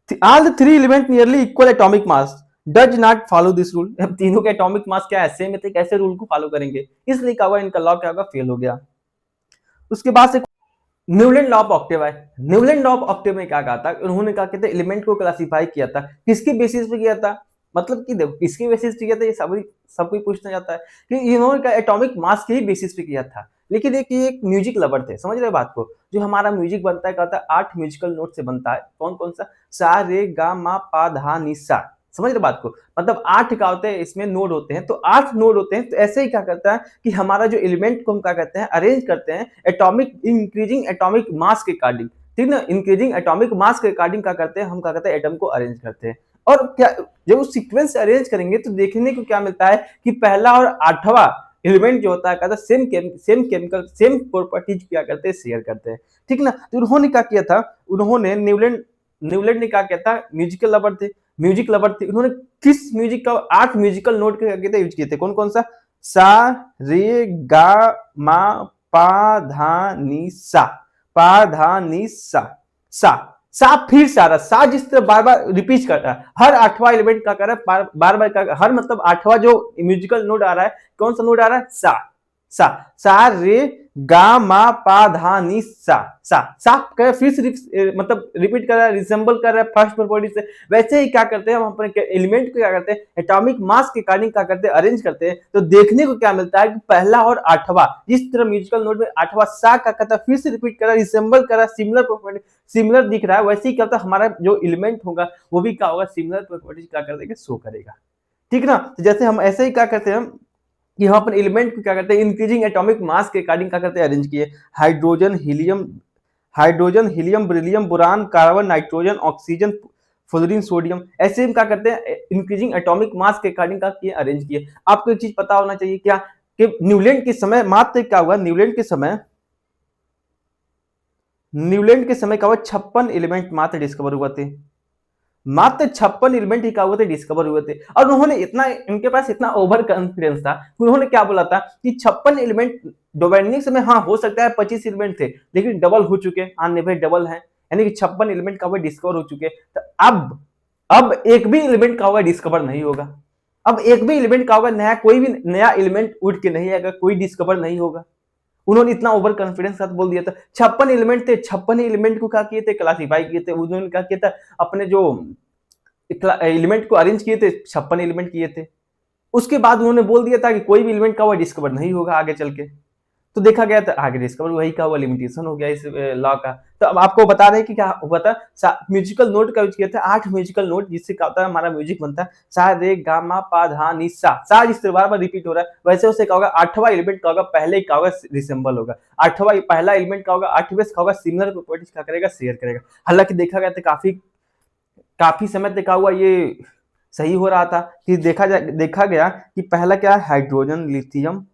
S1: all the three element nearly equal atomic mass does not follow this rule। अब तीनों के एटॉमिक मास क्या ऐसे में थे, कैसे रूल को फॉलो करेंगे, इसलिए क्या हुआ, इनका लॉ क्या होगा, फेल हो गया। उसके बाद से न्यूलैंड लॉ ऑफ ऑक्टेव है। न्यूलैंड लॉ ऑफ ऑक्टेव में क्या कहा था, उन्होंने क्या कहते हैं, एलिमेंट को क्लासिफाई किया था, किसके बेसिस पे किया था, मतलब कि देखो किसके बेसिस पे किया था, ये सब कोई पूछना चाहता है कि इन्होंने एटॉमिक मास के ही बेसिस पे किया था। लेकिन एक म्यूजिक लवर थे, समझ रहे बात को, जो हमारा म्यूजिक बनता है, कहता है 8 म्यूजिकल नोट से बनता है, कौन कौन सा, सा रे गा मा पा धा नि सा, समझ रहे बात को, मतलब 8 का होते हैं, इसमें नोड होते हैं, तो 8 नोड होते हैं। तो ऐसे ही क्या करता है कि हमारा जो एलिमेंट को हम क्या करते हैं, अरेंज करते हैं एटॉमिक इंक्रीजिंग एटॉमिक मास के अकॉर्डिंग, ठीक ना, इंक्रीजिंग एटॉमिक मास के अकॉर्डिंग क्या करते हैं, हम क्या करते हैं, एटम को अरेंज करते हैं। और क्या जब उस सीक्वेंस से अरेंज करेंगे तो देखने को क्या मिलता है कि पहला और 8वां एलिमेंट जो होता है, कहता सेम केमिकल सेम प्रॉपर्टीज क्या करते हैं, शेयर करते हैं, ठीक ना। तो उन्होंने क्या किया था, उन्होंने न्यूलैंड ने क्या किया था, म्यूजिक लवर थे, उन्होंने किस म्यूजिक का 8 म्यूजिकल नोट के यूज किए थे, कौन कौन सा रे गा मा पा धा नि सा सा फिर सारा सा जिस तरह बार बार रिपीट कर रहा है, हर 8वां एलिमेंट का कर रहा है, बार बार का, हर मतलब 8वां जो म्यूजिकल नोट आ रहा है, कौन सा नोट आ रहा है, सा रे गा मा पा धा नि सा फिर से मतलब रिपीट कर रहा है, रिसेंबल कर रहा है फर्स्ट प्रॉपर्टी से। वैसे ही क्या करते हैं हम अपने एलिमेंट को क्या करते हैं, एटॉमिक मास के अकॉर्डिंग क्या करते हैं, अरेंज करते हैं। तो देखने को क्या मिलता है कि पहला और 8वां, जिस तरह म्यूजिकल नोट में 8वां सा का कहता है, फिर से रिपीट कर रहा है, रिसेंबल कर रहा है, सिमिलर प्रॉपर्टी सिमिलर दिख रहा है, वैसे ही क्या होता है, हमारा जो एलिमेंट होगा वो भी क्या होगा, सिमिलर प्रॉपर्टीज क्या कर देगा, शो करेगा, ठीक ना। तो जैसे हम ऐसे ही क्या करते हैं कि हम अपने एलिमेंट को क्या करते हैं, इंक्रीजिंग एटॉमिक मास के अकॉर्डिंग क्या करते हैं, अरेंज किए। Hydrogen helium beryllium boron carbon nitrogen oxygen fluorine sodium, ऐसे हम क्या करते हैं, इंक्रीजिंग एटॉमिक मास के अकॉर्डिंग क्या किए, अरेंज किए। आपको एक चीज पता होना चाहिए क्या, कि न्यूलैंड के समय मात्र क्या हुआ, न्यूलैंड के समय क्या हुआ, 56 एलिमेंट मात्र डिस्कवर हुआ थे, मात्र 56 एलिमेंट ही क्या हुए थे, डिस्कवर हुए थे। और उन्होंने इतना, इनके पास इतना ओवर कॉन्फिडेंस था, उन्होंने क्या बोला था कि 56 एलिमेंट डोबेनिक समय, हाँ हो सकता है 25 एलिमेंट थे, लेकिन डबल हो चुके, आने डबल है, यानी कि 56 एलिमेंट का हुआ डिस्कवर हो चुके। तो अब एक भी एलिमेंट का हुआ डिस्कवर नहीं होगा, अब एक भी एलिमेंट का होगा नया, कोई भी नया एलिमेंट उड़ के नहीं आएगा, कोई डिस्कवर नहीं होगा। उन्होंने इतना ओवर कॉन्फिडेंस साथ बोल दिया था। 56 एलिमेंट थे, 56 एलिमेंट को क्या किए थे, क्लासिफाई किए थे, उन्होंने क्या किया था, अपने जो एलिमेंट को अरेंज किए थे, 56 एलिमेंट किए थे। उसके बाद उन्होंने बोल दिया था कि कोई भी एलिमेंट का हुआ डिस्कवर नहीं होगा आगे चल के। तो देखा गया था आगे डिस्कवर वही का हुआ, लिमिटेशन हो गया इस लॉ का। तो अब आपको बता रहे हैं कि क्या हुआ था, म्यूजिकल नोट का यूज किया था, 8 म्यूजिकल नोट, जिससे क्या होता है, हमारा म्यूजिक बनता है, सा रे गा मा पा धा नि सा जिस तरह बार रिपीट हो रहा है, वैसे उससे क्या होगा, 8वां एलिमेंट का होगा, पहले का होगा रिसेंबल होगा, 8वां पहला एलिमेंट का होगा, 8वें का होगा सिमिलर प्रॉपर्टीज क्या करेगा, शेयर करेगा। हालांकि देखा गया था काफी समय तक हुआ ये सही हो रहा था, कि देखा गया कि पहला क्या है, hydrogen lithium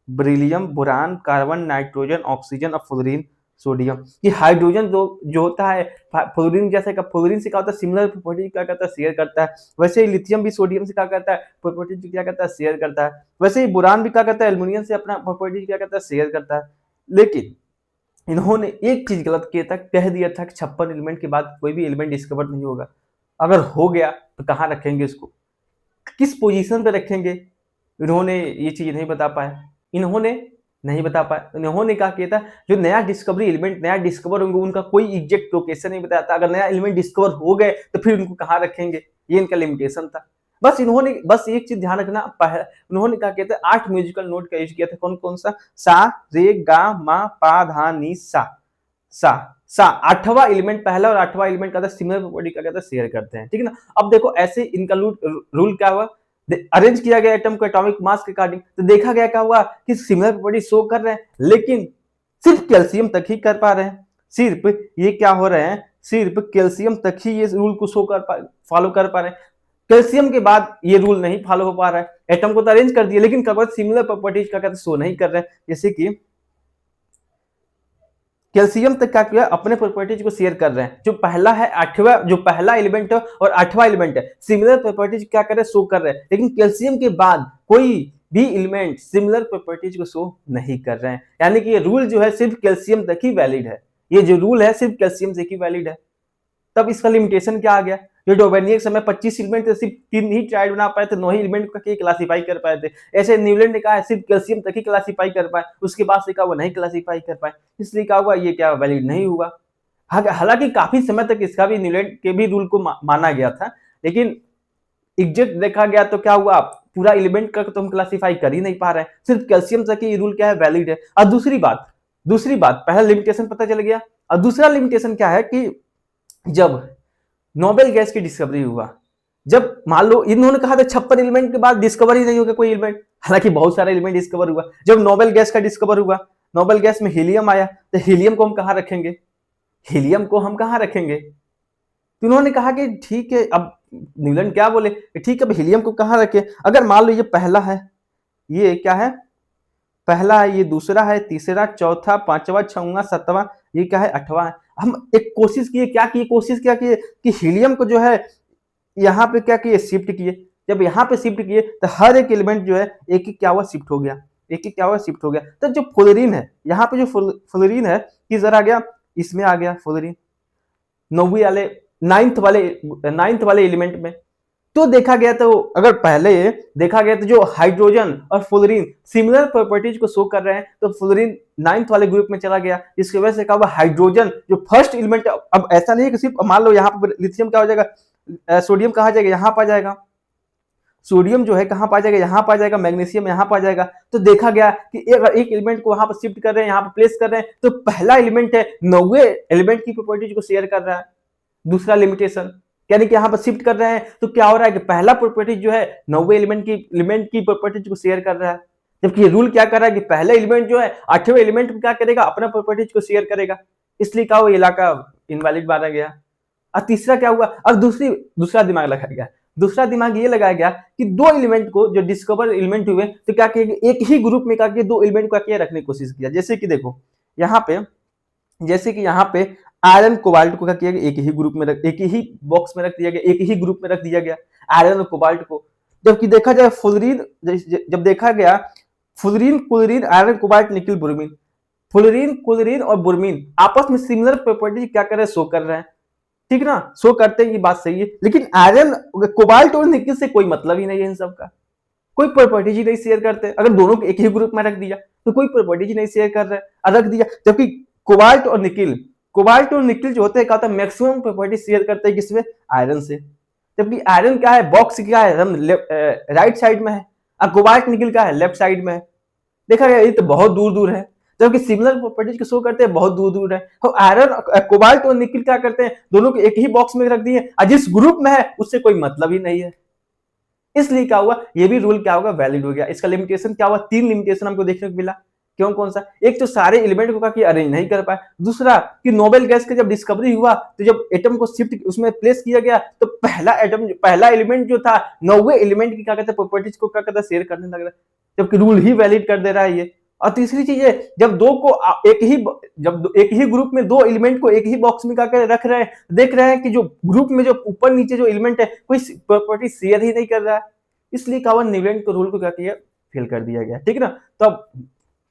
S1: beryllium boron carbon nitrogen oxygen और फ्लोरीन सोडियम। ये हाइड्रोजन जो होता है फ्लोरीन जैसे का, फ्लोरीन से क्या होता है, सिमिलर प्रॉपर्टी क्या करता है, शेयर करता है। वैसे ही लिथियम भी सोडियम से क्या करता है, प्रॉपर्टी क्या करता है, शेयर करता है। वैसे ही बोरान भी क्या करता है, एल्युमिनियम से अपना प्रॉपर्टी क्या करता है, शेयर करता है। लेकिन इन्होंने एक चीज गलत किया था, कह दिया था कि 56 एलिमेंट के बाद कोई भी एलिमेंट डिस्कवर नहीं होगा। अगर हो गया तो कहाँ रखेंगे इसको, किस पोजीशन पे रखेंगे, इन्होंने ये चीज नहीं बता पाया, इन्होंने क्या किया था, जो नया डिस्कवरी एलिमेंट नया डिस्कवर होंगे उनका कोई एग्जैक्ट लोकेशन नहीं बताया था। अगर नया एलिमेंट डिस्कवर हो गए तो फिर उनको कहाँ रखेंगे, ये इनका लिमिटेशन था। बस एक चीज ध्यान रखना, उन्होंने क्या किया था, 8 म्यूजिकल नोट का यूज किया था, कौन कौन सा रे गा मा पा धा नि सा 8वां एलिमेंट, पहला और 8वां एलिमेंट का सिमिलर प्रॉपर्टी क्या कहता है, शेयर करते हैं, ठीक है ना। अब देखो ऐसे इनका रूल क्या हुआ, अरेंज किया गया एटम को एटॉमिक मास के अकॉर्डिंग, तो देखा गया क्या हुआ कि सिमिलर प्रॉपर्टी शो कर रहे हैं, लेकिन सिर्फ कैल्शियम तक ही कर पा रहे हैं। सिर्फ ये क्या हो रहे हैं, सिर्फ कैल्शियम तक ही ये रूल को फॉलो कर पा रहे हैं। कैल्शियम के बाद ये रूल नहीं फॉलो हो पा रहा है। एटम को तो अरेंज कर दिया, लेकिन क्या सिमिलर प्रॉपर्टीज का शो नहीं कर रहे हैं। जैसे कि कैल्शियम तक क्या किया, अपने प्रॉपर्टीज को शेयर कर रहे हैं। जो पहला है आठवां, जो पहला एलिमेंट है और आठवां एलिमेंट है, सिमिलर प्रॉपर्टीज क्या कर रहे हैं, शो कर रहे हैं। लेकिन कैल्शियम के बाद कोई भी एलिमेंट सिमिलर प्रॉपर्टीज को शो नहीं कर रहे हैं। यानी कि ये रूल जो है सिर्फ कैल्शियम तक ही वैलिड है। ये जो रूल है सिर्फ कैल्शियम तक ही वैलिड है। तब इसका लिमिटेशन क्या आ गया, जो डोबेनियर समय 25 एलिमेंट थे, सिर्फ 3 ही ट्राइड बना पाए थे, 9 ही एलिमेंट का क्लासिफाई कर पाए थे। ऐसे न्यूलैंड ने कहा है सिर्फ कैल्शियम तक ही क्लासिफाई कर पाए, उसके बाद से कहा वो नहीं क्लासिफाई कर पाए, इसलिए क्या हुआ, ये क्या वैलिड नहीं हुआ। हालांकि काफी समय तक इसका भी न्यूलैंड के भी रूल को माना गया था, लेकिन एग्जैक्ट देखा गया तो क्या हुआ, पूरा एलिमेंट का तो हम क्लासिफाई कर ही नहीं पा रहे हैं, सिर्फ कैल्शियम तक ही रूल क्या है, वैलिड है। और दूसरी बात पहला लिमिटेशन पता चल गया। और दूसरा लिमिटेशन क्या है कि जब नोबेल गैस की डिस्कवरी हुआ, जब मान लो इन्होंने कहा था 56 एलिमेंट के बाद डिस्कवर ही नहीं होगा कोई एलिमेंट, हालांकि बहुत सारे एलिमेंट डिस्कवर हुआ। जब नोबेल गैस का डिस्कवर हुआ, नोबेल गैस में हीलियम आया, तो हीलियम को हम कहाँ रखेंगे, हीलियम को हम कहाँ रखेंगे। तो उन्होंने कहा कि ठीक है, अब न्यूलैंड क्या बोले, ठीक है अब हीलियम को कहाँ रखें। अगर मान लो ये पहला है, ये क्या है, पहला है, ये दूसरा है, तीसरा, चौथा, पांचवा, छठवां, सातवां, ये क्या है, आठवां है। हम एक कोशिश किए, क्या किए, कोशिश क्या किए कि हीलियम को जो है यहाँ पे क्या किए, शिफ्ट किए। जब यहाँ पे शिफ्ट किए तो हर एक एलिमेंट जो है एक एक क्या हुआ, शिफ्ट हो गया, एक एक क्या हुआ, शिफ्ट हो गया। तो जो फ्लोरीन है, यहाँ पे जो फ्लोरीन है किधर आ गया, इसमें आ गया फ्लोरीन, 9वीं वाले, नाइन्थ वाले एलिमेंट में। तो देखा गया तो अगर पहले देखा गया तो जो हाइड्रोजन और फ्लोरीन सिमिलर प्रॉपर्टीज को शो कर रहे हैं, तो फ्लोरीन 9th वाले ग्रुप में चला गया, जिसकी वजह से कहा हाइड्रोजन जो फर्स्ट एलिमेंट, अब ऐसा नहीं है कि सिर्फ मान लो यहाँ पर लिथियम क्या हो जाएगा, सोडियम कहाँ जाएगा, यहाँ पा जाएगा, सोडियम जो है कहाँ पा जाएगा, यहाँ पा जाएगा, मैग्नीशियम यहाँ पा जाएगा। तो देखा गया कि एक एलिमेंट को वहां पर शिफ्ट कर रहे हैं, यहाँ पर प्लेस कर रहे हैं, तो पहला एलिमेंट है 9वें एलिमेंट की प्रॉपर्टीज को शेयर कर रहा है। दूसरा लिमिटेशन यानी कि यहाँ पर शिफ्ट कर रहे हैं, तो क्या हो रहा है कि पहला प्रॉपर्टी जो है 9वें एलिमेंट की प्रॉपर्टीज को शेयर कर रहा है, जबकि रूल क्या कर रहा है कि पहला एलिमेंट जो है 8वें एलिमेंट में क्या करेगा, अपना प्रॉपर्टीज को शेयर करेगा, इसलिए क्या वो इलाका इनवैलिड माना गया। और तीसरा क्या हुआ, और दूसरा दिमाग लगाया गया, दूसरा दिमाग ये लगाया गया कि दो एलिमेंट को जो डिस्कवर एलिमेंट हुए, तो क्या किया, एक ही ग्रुप में क्या किया, दो एलिमेंट को क्या रखने की कोशिश किया। जैसे कि देखो यहाँ पे, जैसे कि यहाँ पे आयरन कोबाल्ट को क्या किया गया, एक ही ग्रुप में एक ही बॉक्स में रख दिया गया, एक ही ग्रुप में रख दिया गया आयरन और कोबाल्ट को। जबकि देखा जाए फ्लोरीन, जब देखा गया फ्लोरीन, क्लोरीन, आयरन, कोबाल्ट, निकल, ब्रोमीन, फ्लोरीन, क्लोरीन और ब्रोमीन आपस में सिमिलर प्रॉपर्टी क्या कर रहे हैं, शो कर रहे हैं, ठीक ना, शो करते हैं, ये बात सही है। लेकिन आयरन, कोबाल्ट और निकल से कोई मतलब ही नहीं है, इन सब का कोई प्रॉपर्टीज ही नहीं शेयर करते। अगर दोनों को एक ही ग्रुप में रख दिया तो कोई प्रॉपर्टीज ही नहीं शेयर कर रहे, रख दिया। जबकि कोबाल्ट और निकल जो होते हैं, क्या होता है, मैक्सिमम प्रॉपर्टी शेयर करते हैं किसमें, आयरन से। जबकि आयरन क्या है, बॉक्स क्या है, हम राइट साइड में है, और कोबाल्ट निकल क्या है, लेफ्ट साइड में है। देखा गया ये तो बहुत दूर दूर है, जबकि सिमिलर प्रॉपर्टीज को शो करते हैं बहुत दूर दूर है। तो आयरन, कोबाल्ट और निकल क्या करते हैं, दोनों को एक ही बॉक्स में रख दिए, और जिस ग्रुप में है उससे कोई मतलब ही नहीं है। इसलिए क्या हुआ, ये भी रूल क्या होगा, वैलिड हो गया। इसका लिमिटेशन क्या हुआ, 3 लिमिटेशन हमको देखने को मिला। क्यों, कौन सा, एक तो सारे एलिमेंट को क्या अरेंज नहीं कर पाए, दूसरा कि नोबेल गैस का जब डिस्कवरी हुआ तो जब एटम को शिफ्ट उसमें प्लेस किया गया, तो पहला एलिमेंट जो था 9वें एलिमेंट की क्या कहते हैं, प्रॉपर्टीज को क्या कहते हैं, शेयर करने लग रहा है, जबकि रूल ही वैलिड कर दे रहा है ये। और तीसरी चीज है, जब एक ही ग्रुप में दो एलिमेंट को एक ही बॉक्स में क्या रख रहे हैं, देख रहे हैं कि जो ग्रुप में जो ऊपर नीचे जो एलिमेंट है कोई प्रॉपर्टी शेयर ही नहीं कर रहा है, इसलिए क्या हुआ, न्यूलैंड के रूल को क्या किया, फेल कर दिया गया, ठीक ना। तो अब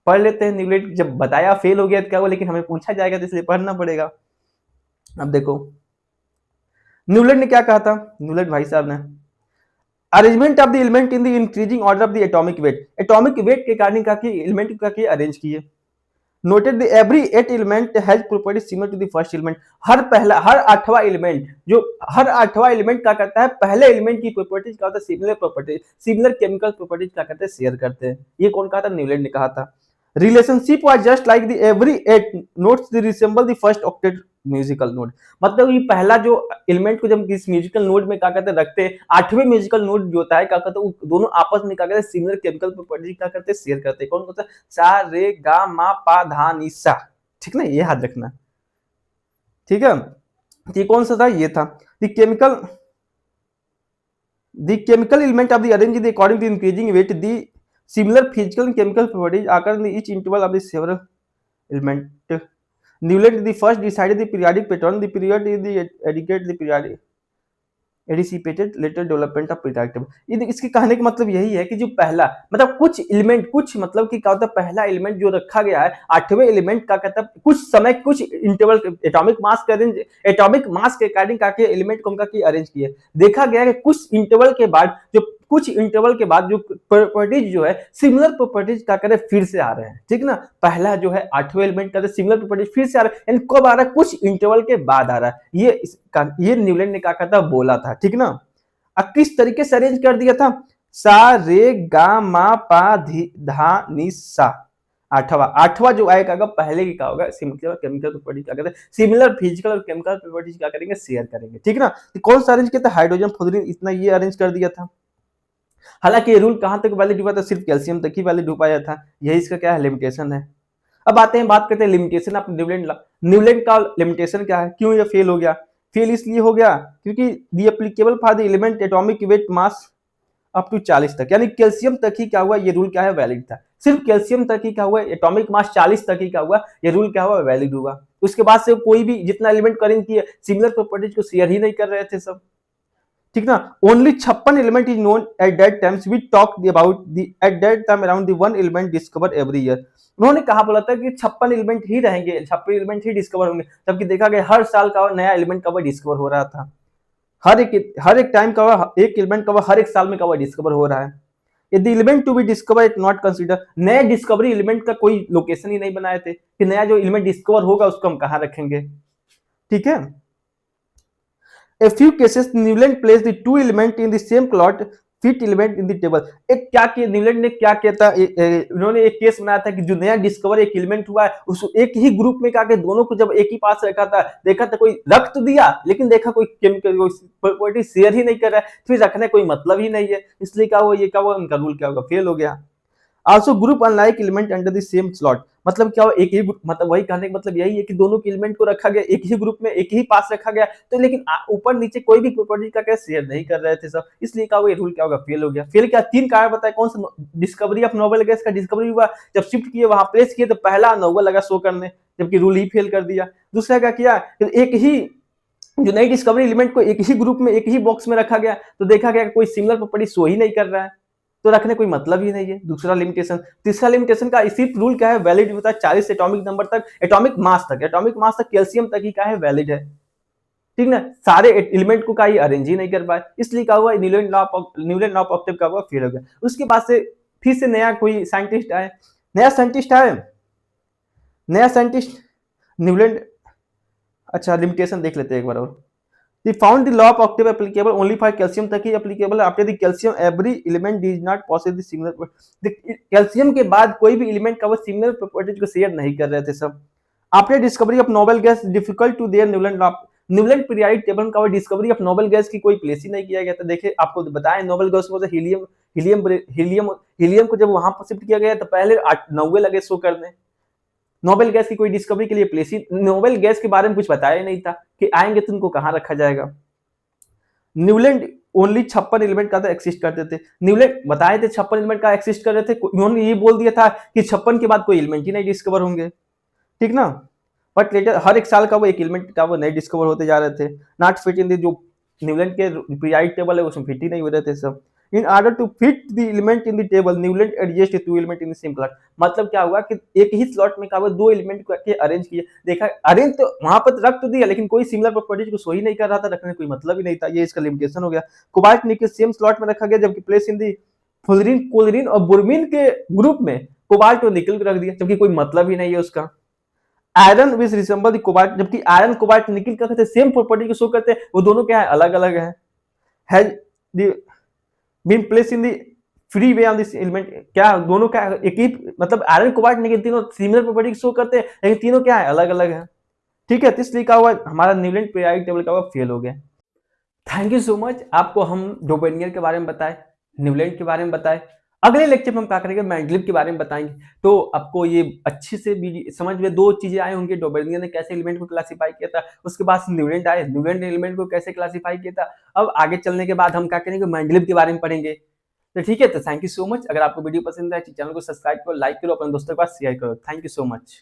S1: पढ़ लेते हैं, न्यूलैंड जब बताया फेल हो गया तो क्या हुआ, लेकिन हमें पूछा जाएगा तो इसलिए पढ़ना पड़ेगा। अब देखो न्यूलैंड ने क्या कहा था, न्यूलैंड भाई साहब ने, arrangement of the element in the increasing order of the atomic weight के कारण क्या किए, एलिमेंट को क्या किए, अरेंज किए। Noted the every 8 element has property similar to the first element, हर आठवां एलिमेंट क्या करता है, पहले एलिमेंट की प्रॉपर्टीज क्या होता है, सिमिलर केमिकल प्रॉपर्टीज क्या करते हैं, शेयर करते हैं। ये कौन कहा था, न्यूलैंड ने कहा था। Relationship was just like the every 8 notes the resemble the first octet musical note, मतलब ये पहला जो एलिमेंट को जब इस म्यूजिकल नोट में क्या करते रखते हैं, 8वें म्यूजिकल नोट जो होता है क्या करते हैं, दोनों आपस में क्या करते हैं, सिमिलर केमिकल प्रॉपर्टी क्या करते हैं, शेयर करते हैं। कौन कौन सा, सा रे गा मा पा धा नि सा, ठीक ना, ये याद रखना। ठीक है, ये कौन सा था, ये था the chemical element of the arrange the according to increasing weight the similar physical and chemical properties occur in each interval of the several element Newland the first decided the periodic pattern. The period is the educate the periodic anticipated later development of periodic table. ये इसके कहने का मतलब यही है कि जो पहला मतलब कुछ एलिमेंट कुछ मतलब कि क्या होता है, पहला एलिमेंट जो रखा गया है आठवें एलिमेंट का कहता है कुछ समय कुछ इंटरवल एटॉमिक मास के अरेंज एटॉमिक मास के अकॉर्डिंग करके एलिमेंट को उनका की अरेंज किया, देखा गया है कि कुछ इंटरवल के बाद जो प्रॉपर्टीज जो है सिमिलर प्रॉपर्टीज क्या करे फिर से आ रहे हैं, ठीक ना। पहला जो है आठवें एलिमेंट का सिमिलर प्रॉपर्टीज फिर से आ रहा है, यानी कब आ रहा है, कुछ इंटरवल के बाद आ रहा है। ये न्यूलैंड ने क्या कहता बोला था, ठीक ना। अब किस तरीके से अरेंज कर दिया था, सा रे गा मा पा धी धा नि सा, आठवां जो आएगा पहले की क्या होगा, सिमिलर केमिकल प्रॉपर्टीज क्या कहते हैं, सिमिलर फिजिकल और केमिकल प्रॉपर्टीज क्या करेंगे, शेयर करेंगे, ठीक ना। तो कौन सा अरेंज किया था, हाइड्रोजन फ्लोरीन, इतना ये अरेंज कर दिया था। हालांकि ये रूल कहां तक वैलिड हुआ था, सिर्फ कैल्शियम तक ही वैलिड हो पाया था, यही इसका क्या है लिमिटेशन है। अब आते हैं बात करते हैं लिमिटेशन ऑफ न्यूलैंड का लिमिटेशन क्या है, क्यों ये फेल हो गया, फेल इसलिए हो गया क्योंकि the applicable for the element atomic weight mass up to 40 तक, यानी कैल्शियम तक ही क्या हुआ, ये रूल क्या है वैलिड था, सिर्फ कैल्शियम तक ही क्या हुआ, एटॉमिक मास 40 तक ही क्या हुआ, ये रूल क्या हुआ वैलिड हुआ। उसके बाद से कोई भी जितना एलिमेंट करेंट किए सिमिलर प्रॉपर्टीज को शेयर ही नहीं कर रहे थे सब, ठीक ना। Only 56 element is known at that times we talk about the at that time around the one element discover every year. उन्होंने कहा बोला था कि 56 एलिमेंट ही रहेंगे, 56 एलिमेंट ही डिस्कवर होंगे, जबकि देखा गया हर साल का नया एलिमेंट कवर डिस्कवर हो रहा था, हर एक टाइम का एक एलिमेंट कवर हर एक साल में कवर डिस्कवर हो रहा है। यदि element to be discover it not consider, नए डिस्कवरी एलिमेंट का कोई लोकेशन ही नहीं बनाए थे कि नया जो एलिमेंट डिस्कवर होगा उसको हम कहां रखेंगे, ठीक है। A few cases Newland placed the two element in the same plot fit element in the table. एक क्या किया न्यूलैंड ने, क्या किया था, उन्होंने एक केस बनाया था कि जो नया डिस्कवर एक एलिमेंट हुआ है उस एक ही ग्रुप में क्या दोनों को जब एक ही पास रखा था, देखा था कोई रख तो दिया लेकिन देखा कोई केमिकल प्रॉपर्टी शेयर ही नहीं कर रहा है, फिर रखने कोई मतलब ही नहीं है, इसलिए क्या हुआ, ये क्या हुआ, उनका रूल क्या होगा, फेल हो गया। Also group unlike element under the same slot, मतलब क्या हो, एक ही मतलब वही कहने का मतलब यही है कि दोनों के एलिमेंट को रखा गया एक ही ग्रुप में एक ही पास रखा गया, तो लेकिन ऊपर नीचे कोई भी प्रॉपर्टी का क्या शेयर नहीं कर रहे थे सब, इसलिए क्या हुआ, ये रूल क्या होगा, फेल हो गया। फेल क्या, 3 कारण बताए, कौन सा, डिस्कवरी ऑफ नोबेल गैस का डिस्कवरी हुआ, जब शिफ्ट किए वहां प्लेस किए तो पहला नोबेल लगा शो करने, जबकि रूल ही फेल कर दिया। दूसरा क्या किया, एक ही जो नई डिस्कवरी एलिमेंट को एक ही ग्रुप में एक ही बॉक्स में रखा गया तो देखा गया कोई सिमिलर प्रॉपर्टी शो ही नहीं कर रहा है, तो रखने कोई मतलब ही नहीं है, दूसरा लिमिटेशन। तीसरा लिमिटेशन का इसी रूल क्या है, वैलिड होता है 40 एटॉमिक नंबर तक, एटॉमिक मास तक कैल्शियम तक ही क्या है वैलिड है, ठीक ना। सारे एलिमेंट को का ही अरेंज ही नहीं कर पाए, इसलिए क्या हुआ, न्यूलैंड लॉ ऑफ ऑक्टेव का हुआ फेल हो गया। उसके बाद से फिर से नया कोई साइंटिस्ट आए, नया साइंटिस्ट न्यूलैंड, अच्छा लिमिटेशन देख लेते हैं एक बार और। He found the law of octave applicable only for calcium तक ही applicable, after the calcium every element does not possess the similar, calcium के बाद कोई भी एलिमेंट का वो सिमिलर प्रॉपर्टीज को शेयर नहीं कर रहे थे सब। After discovery of noble gas difficult to their Newland periodic table का डिस्कवरी ऑफ नोबेल गैस की कोई प्लेस ही नहीं किया गया था। देखिए आपको बताएं नोबेल गैस को हीलियम को जब वहां पर शिफ्ट किया गया तो पहले 90 लगे शो करने, नोबेल गैस की कोई डिस्कवरी के लिए प्लेस ही, नोबेल गैस के बारे में कुछ बताया नहीं था कि आएंगे तो उनको कहां रखा जाएगा। न्यूलैंड ओनली 56 एलिमेंट का तो एक्सिस्ट करते थे, न्यूलैंड बताए थे 56 एलिमेंट का एक्सिस्ट कर रहे थे, उन्होंने ये बोल दिया था कि 56 के बाद कोई एलिमेंट ही नहीं डिस्कवर होंगे, ठीक ना। बट लेटर हर एक साल का वो एक एलिमेंट का वो नए डिस्कवर होते जा रहे थे, नॉट फिट इन द जो न्यूलैंड के पीरियोडिक टेबल है उसमें फिट ही नहीं हो रहे थे सब। In order to fit the element in the table, Newland adjusted 2 element in the same slot. मतलब क्या हुआ कि एक ही स्लॉट में क्या हुआ, 2 एलिमेंट के अरेंज किए, देखा अरेंज तो वहां पर रख तो दिया लेकिन कोई सिमिलर प्रॉपर्टीज को शो ही नहीं कर रहा था, रखने कोई मतलब ही नहीं था, ये इसका लिमिटेशन हो गया। कोबाल्ट निकल सेम स्लॉट में रखा गया, जबकि place in the fluorine chlorine और ब्रोमीन के ग्रुप में कोबाल्ट और निकल को रख दिया, जबकि कोई मतलब ही नहीं है उसका। Iron which resemble the cobalt, जबकि आयरन कोबाल्ट निकल का कहते सेम प्रॉपर्टी को शो करते हैं, वो दोनों क्या है अलग अलग है। Been place in the free way on this element, क्या दोनों क्या एक ही मतलब आयरन कोबाल्ट निकल तीनों सिमिलर प्रॉपर्टी शो करते हैं लेकिन तीनों क्या है अलग अलग है, ठीक है। तो इसलिए क्या हुआ, हमारा न्यूलैंड पीरियोडिक टेबल का हुआ फेल हो गया। थैंक यू सो मच, आपको हम डोबेनियर के बारे में बताए, न्यूलैंड के बारे में बताए, अगले लेक्चर में हम क्या करेंगे, मैंडलिप के बारे में बताएंगे। तो आपको ये अच्छे से समझ में दो चीजें आए होंगे, डोबेलियर ने कैसे एलिमेंट को क्लासिफाई किया था, उसके बाद न्यूलैंड आए, न्यूलैंड ने एलिमेंट को कैसे क्लासिफाई किया था। अब आगे चलने के बाद हम क्या करेंगे, मैंडलिप के बारे में पढ़ेंगे। तो ठीक है, तो थैंक यू सो मच। अगर आपको वीडियो पसंद आए तो चैनल को सब्सक्राइब करो, लाइक करो, अपने दोस्तों के पास शेयर करो। Thank you so much.